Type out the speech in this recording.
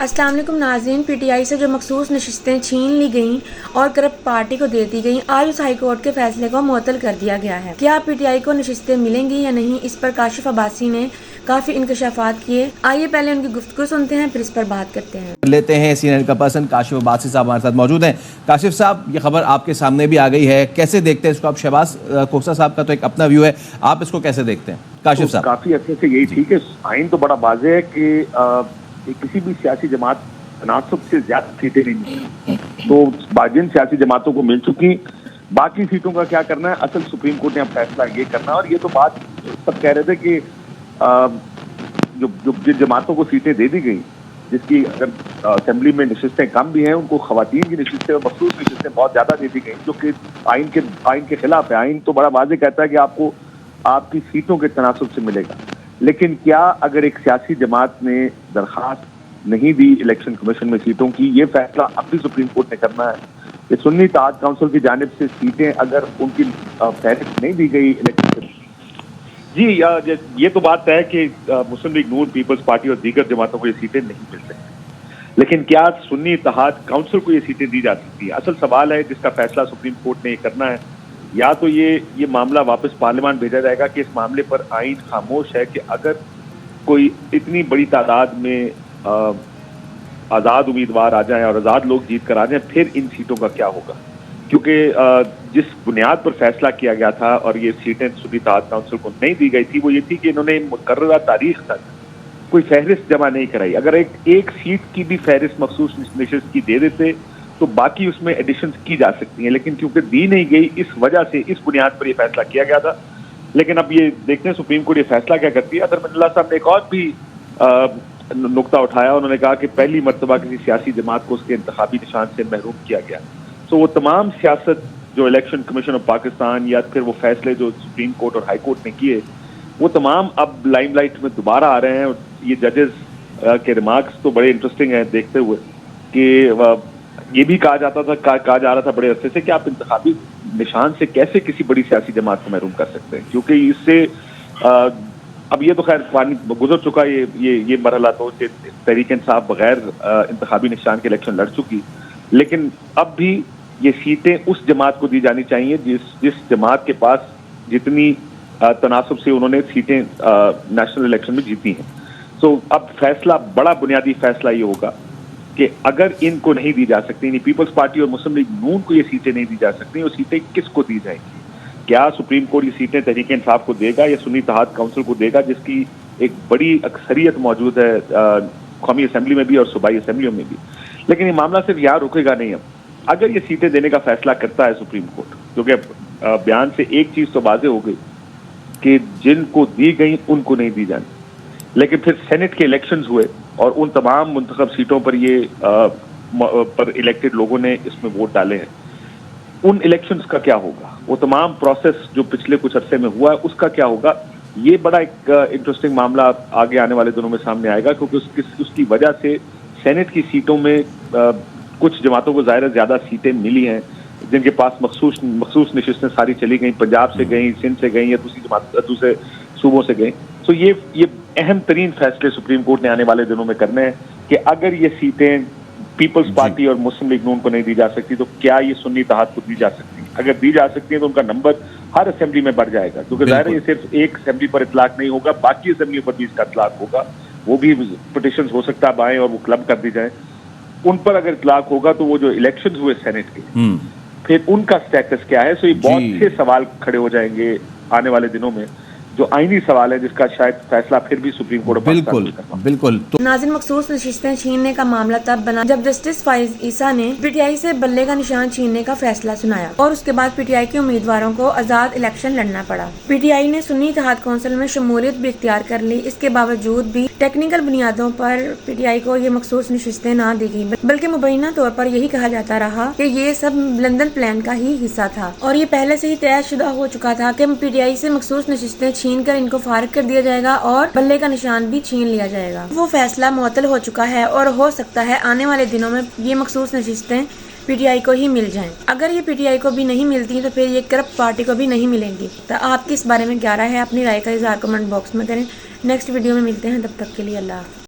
السلام علیکم ناظرین، پی ٹی آئی سے جو مخصوص نشستیں چھین لی گئیں اور کرپٹ پارٹی کو دے دی گئیں، آج اس ہائی کورٹ کے فیصلے کو معطل کر دیا گیا ہے۔ کیا پی ٹی آئی کو نشستیں ملیں گی یا نہیں، اس پر کاشف عباسی نے کافی انکشافات کیے۔ آئیے پہلے ان کی گفتگو سنتے ہیں، پھر اس پر بات کرتے ہیں۔ لیتے ہیں سینئر کا پرسن کاشف عباسی صاحب ہمارے ساتھ موجود ہیں۔ کاشف صاحب، یہ خبر آپ کے سامنے بھی آ گئی ہے، کیسے دیکھتے ہیں اس کو آپ؟ شہباز کوکسا صاحب کا تو ایک اپنا ویو ہے، آپ اس کو کیسے دیکھتے ہیں کاشف صاحب؟ کافی عرصے سے یہی ٹھیک ہے، آئین تو بڑا واضح ہے کہ کسی بھی سیاسی جماعت تناسب سے زیادہ سیٹیں نہیں ملتی، تو جن سیاسی جماعتوں کو مل چکی، باقی سیٹوں کا کیا کرنا ہے، اصل سپریم کورٹ نے اب فیصلہ یہ کرنا ہے۔ اور یہ تو بات سب کہہ رہے تھے کہ جو جن جماعتوں کو سیٹیں دے دی گئی، جس کی اگر اسمبلی میں نشستیں کم بھی ہیں، ان کو خواتین کی نشستیں اور مخصوص نشستیں بہت زیادہ دے دی گئی، جو کہ آئین کے خلاف ہے۔ آئین تو بڑا واضح کہتا ہے کہ آپ کو آپ کی سیٹوں کے تناسب سے ملے گا، لیکن کیا اگر ایک سیاسی جماعت نے درخواست نہیں دی الیکشن کمیشن میں سیٹوں کی، یہ فیصلہ اب بھی سپریم کورٹ نے کرنا ہے کہ سنی اتحاد کونسل کی جانب سے سیٹیں اگر ان کی فہرست نہیں دی گئی الیکشن، جی یہ تو بات ہے کہ مسلم لیگ نون، پیپلز پارٹی اور دیگر جماعتوں کو یہ سیٹیں نہیں مل سکتی، لیکن کیا سنی اتحاد کونسل کو یہ سیٹیں دی جا سکتی ہیں؟ اصل سوال ہے جس کا فیصلہ سپریم کورٹ نے یہ کرنا ہے۔ یا تو یہ معاملہ واپس پارلیمان بھیجا جائے گا کہ اس معاملے پر آئین خاموش ہے کہ اگر کوئی اتنی بڑی تعداد میں آزاد امیدوار آ جائیں اور آزاد لوگ جیت کر آ جائیں، پھر ان سیٹوں کا کیا ہوگا؟ کیونکہ جس بنیاد پر فیصلہ کیا گیا تھا اور یہ سیٹیں سنی اتحاد کونسل کو نہیں دی گئی تھی، وہ یہ تھی کہ انہوں نے مقررہ تاریخ تک کوئی فہرست جمع نہیں کرائی۔ اگر ایک سیٹ کی بھی فہرست مخصوص نشست کی دے دیتے تو باقی اس میں ایڈیشنز کی جا سکتی ہیں، لیکن کیونکہ دی نہیں گئی، اس وجہ سے اس بنیاد پر یہ فیصلہ کیا گیا تھا۔ لیکن اب یہ دیکھتے ہیں سپریم کورٹ یہ فیصلہ کیا کرتی ہے۔ ادھر اللہ صاحب نے ایک اور بھی نقطہ اٹھایا، انہوں نے کہا کہ پہلی مرتبہ کسی سیاسی جماعت کو اس کے انتخابی نشان سے محروم کیا گیا، تو وہ تمام سیاست جو الیکشن کمیشن آف پاکستان یا پھر وہ فیصلے جو سپریم کورٹ اور ہائی کورٹ نے کیے، وہ تمام اب لائم لائٹ میں دوبارہ آ رہے ہیں۔ یہ ججز کے ریمارکس تو بڑے انٹرسٹنگ ہیں دیکھتے ہوئے کہ یہ بھی کہا جا رہا تھا بڑے عرصے سے کہ آپ انتخابی نشان سے کیسے کسی بڑی سیاسی جماعت کو محروم کر سکتے ہیں، کیونکہ اس سے اب یہ تو خیر گزر چکا یہ مرحلہ، تو کہ تحریک انصاف بغیر انتخابی نشان کے الیکشن لڑ چکی، لیکن اب بھی یہ سیٹیں اس جماعت کو دی جانی چاہیے جس جماعت کے پاس جتنی تناسب سے انہوں نے سیٹیں نیشنل الیکشن میں جیتی ہیں۔ سو اب فیصلہ، بڑا بنیادی فیصلہ یہ ہوگا کہ اگر ان کو نہیں دی جا سکتی، یعنی پیپلز پارٹی اور مسلم لیگ نون کو یہ سیٹیں نہیں دی جا سکتی، وہ سیٹیں کس کو دی جائیں گی؟ کیا سپریم کورٹ یہ سیٹیں تحریک انصاف کو دے گا یا سنی اتحاد کونسل کو دے گا، جس کی ایک بڑی اکثریت موجود ہے قومی اسمبلی میں بھی اور صوبائی اسمبلیوں میں بھی؟ لیکن یہ معاملہ صرف یہاں رکے گا نہیں۔ اب اگر یہ سیٹیں دینے کا فیصلہ کرتا ہے سپریم کورٹ، کیونکہ بیان سے ایک چیز تو واضح ہو گئی کہ جن کو دی گئی ان کو نہیں دی جانی، لیکن پھر سینٹ کے الیکشنز ہوئے اور ان تمام منتخب سیٹوں پر پر الیکٹڈ لوگوں نے اس میں ووٹ ڈالے ہیں، ان الیکشنز کا کیا ہوگا؟ وہ تمام پروسیس جو پچھلے کچھ عرصے میں ہوا ہے اس کا کیا ہوگا؟ یہ بڑا ایک انٹرسٹنگ معاملہ آگے آنے والے دنوں میں سامنے آئے گا، کیونکہ اس کی وجہ سے سینٹ کی سیٹوں میں کچھ جماعتوں کو ظاہر زیادہ سیٹیں ملی ہیں، جن کے پاس مخصوص نشستیں ساری چلی گئیں، پنجاب سے گئیں، سندھ سے گئیں یا دوسرے صوبوں سے گئیں۔ تو یہ اہم ترین فیصلے سپریم کورٹ نے آنے والے دنوں میں کرنے ہیں کہ اگر یہ سیٹیں پیپلز پارٹی اور مسلم لیگ نون کو نہیں دی جا سکتی تو کیا یہ سنی اتحاد کو دی جا سکتی؟ اگر دی جا سکتی ہیں تو ان کا نمبر ہر اسمبلی میں بڑھ جائے گا، کیونکہ ظاہر ہے یہ صرف ایک اسمبلی پر اطلاق نہیں ہوگا، باقی اسمبلیوں پر بھی اس کا اطلاق ہوگا، وہ بھی پٹیشنز ہو سکتا ہے آئیں اور وہ کلب کر دی جائیں، ان پر اگر اطلاق ہوگا تو وہ جو الیکشنز ہوئے سینٹ کے، پھر ان کا سٹیٹس کیا ہے؟ سو یہ بہت سے سوال کھڑے ہو جائیں گے آنے والے دنوں میں، جو آئینی سوال ہے جس کا شاید فیصلہ پھر بھی سپریم کورٹ بالکل ناظرین، مخصوص نشستیں چھیننے کا معاملہ تب بنا جب جسٹس فائز عیسیٰ نے پی ٹی آئی سے بلے کا نشان چھیننے کا فیصلہ سنایا اور اس کے بعد پی ٹی آئی کے امیدواروں کو آزاد الیکشن لڑنا پڑا۔ پی ٹی آئی نے سنی اتحاد کونسل میں شمولیت بھی اختیار کر لی، اس کے باوجود بھی ٹیکنیکل بنیادوں پر پی ٹی آئی کو یہ مخصوص نشستیں نہ دی گئیں، بلکہ مبینہ طور پر یہی کہا جاتا رہا کہ یہ سب لندن پلان کا ہی حصہ تھا اور یہ پہلے سے ہی طے شدہ ہو چکا تھا کہ پی ٹی آئی سے مخصوص نشستیں چھین کر ان کو فارغ کر دیا جائے گا اور بلے کا نشان بھی چھین لیا جائے گا۔ وہ فیصلہ معطل ہو چکا ہے اور ہو سکتا ہے آنے والے دنوں میں یہ مخصوص نشستیں پی ٹی آئی کو ہی مل جائیں۔ اگر یہ پی ٹی آئی کو بھی نہیں ملتی تو پھر یہ کرپٹ پارٹی کو بھی نہیں ملیں گی۔ تو آپ کی اس بارے میں کیا رائے ہے؟ اپنی رائے کا اظہار کمنٹ باکس میں کریں۔ نیکسٹ ویڈیو میں ملتے ہیں، تب تک کے لیے اللہ حافظ۔